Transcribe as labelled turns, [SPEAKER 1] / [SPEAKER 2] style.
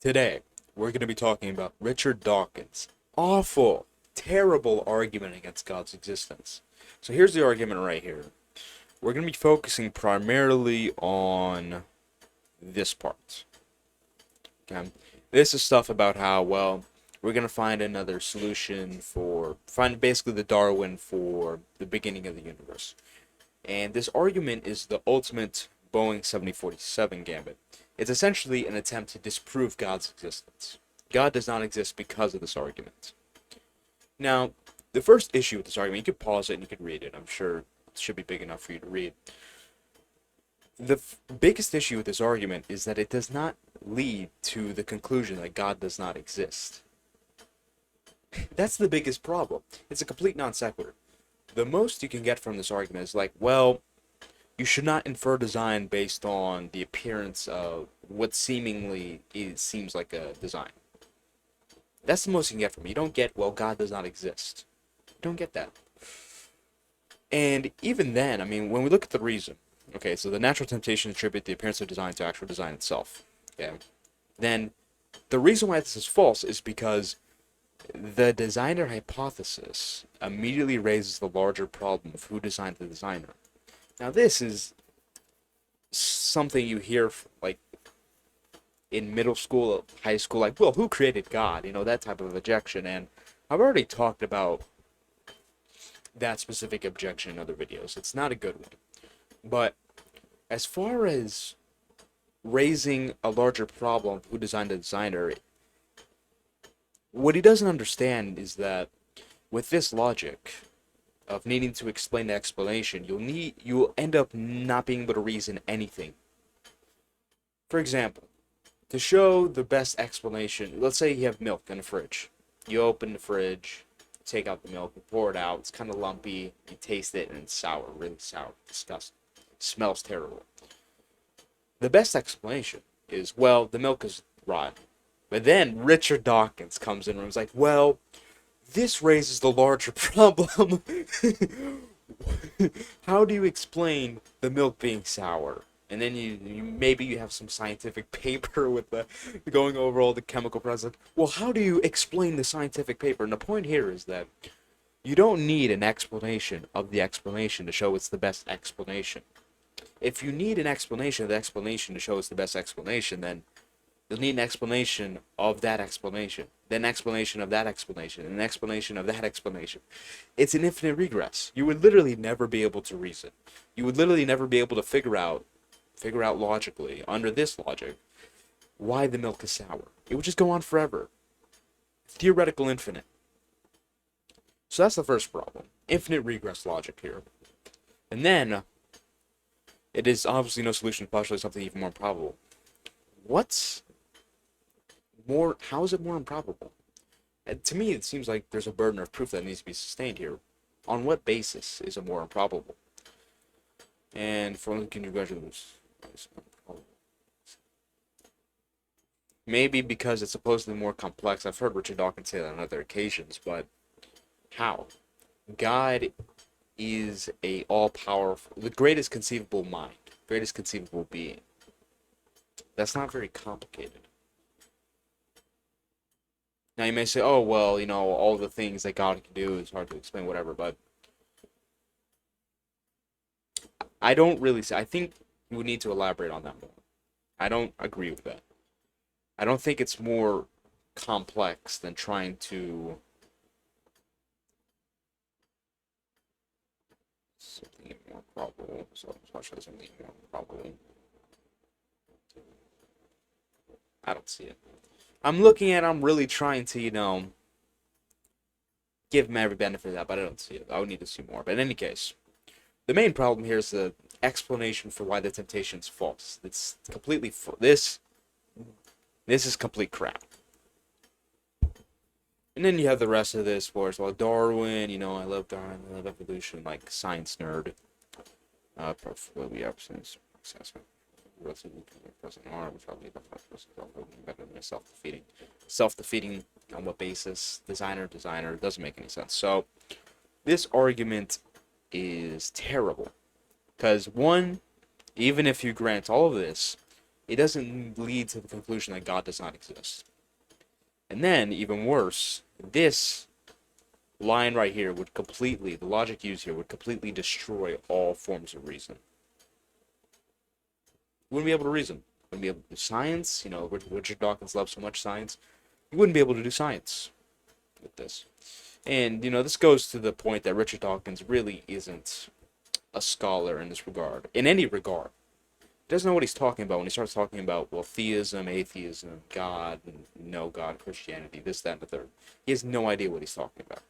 [SPEAKER 1] Today, we're going to be talking about Richard Dawkins' awful, terrible argument against God's existence. So here's the argument right here. We're going to be focusing primarily on this part. Okay? This is stuff about how, well, we're going to find another solution find basically the Darwin for the beginning of the universe. And this argument is the ultimate Boeing 7047 Gambit. It's essentially an attempt to disprove God's existence. God does not exist because of this argument. Now, the first issue with this argument, you could pause it and you could read it. I'm sure it should be big enough for you to read. The biggest issue with this argument is that it does not lead to the conclusion that God does not exist. That's the biggest problem. It's a complete non sequitur. The most you can get from this argument is like, well, you should not infer design based on the appearance of what seemingly seems like a design. That's the most you can get from it. You don't get, well, God does not exist. You don't get that. And even then, I mean, when we look at the reason, okay, so the natural temptation to attribute the appearance of design to actual design itself, okay, then the reason why this is false is because the designer hypothesis immediately raises the larger problem of who designed the designer. Now, this is something you hear, like, in middle school, high school, like, well, who created God? You know, that type of objection. And I've already talked about that specific objection in other videos. It's not a good one. But as far as raising a larger problem of who designed the designer, what he doesn't understand is that with this logic of needing to explain the explanation, you'll end up not being able to reason anything. For example, to show the best explanation, let's say you have milk in a fridge. You open the fridge, take out the milk, you pour it out, it's kind of lumpy, you taste it, and it's sour, really sour, disgusting. It smells terrible. The best explanation is, well, the milk is rotten. But then Richard Dawkins comes in and is like, well, this raises the larger problem. How do you explain the milk being sour? And then maybe you have some scientific paper with going over all the chemical process. Well, how do you explain the scientific paper? And the point here is that you don't need an explanation of the explanation to show it's the best explanation. If you need an explanation of the explanation to show it's the best explanation, then you'll need an explanation of that explanation, then an explanation of that explanation, and an explanation of that explanation. It's an infinite regress. You would literally never be able to reason. You would literally never be able to figure out logically, under this logic, why the milk is sour. It would just go on forever. Theoretical infinite. So that's the first problem. Infinite regress logic here. And then, it is obviously no solution to postulate something even more improbable. How is it more improbable? To me, it seems like there's a burden of proof that needs to be sustained here. On what basis is it more improbable? And for looking at questions, maybe because it's supposedly more complex. I've heard Richard Dawkins say that on other occasions, but how? God is a all-powerful, the greatest conceivable mind, greatest conceivable being. That's not very complicated. Now you may say, oh, well, you know, all the things that God can do is hard to explain, whatever, but I don't really say, I think you would need to elaborate on that more. I don't agree with that. I don't think it's more complex than trying to something more probable. So I'll show something more probable. I don't see it. I'm really trying to, give him every benefit of that, but I don't see it. I would need to see more. But in any case, the main problem here is the explanation for why the temptation is false. It's completely this is complete crap. And then you have the rest of this where it's well, Darwin, I love Darwin, I love evolution, like science nerd. Probably absence assessment. Self-defeating on what basis? Designer, doesn't make any sense. So this argument is terrible because one, even if you grant all of this, it doesn't lead to the conclusion that God does not exist. And then, even worse, this line right here would completely, the logic used here would completely destroy all forms of reason. You wouldn't be able to reason. You wouldn't be able to do science. You know, Richard Dawkins loves so much science. You wouldn't be able to do science with this. And, you know, this goes to the point that Richard Dawkins really isn't a scholar in this regard, in any regard. He doesn't know what he's talking about when he starts talking about, well, theism, atheism, God, no God, Christianity, this, that, and the third. He has no idea what he's talking about.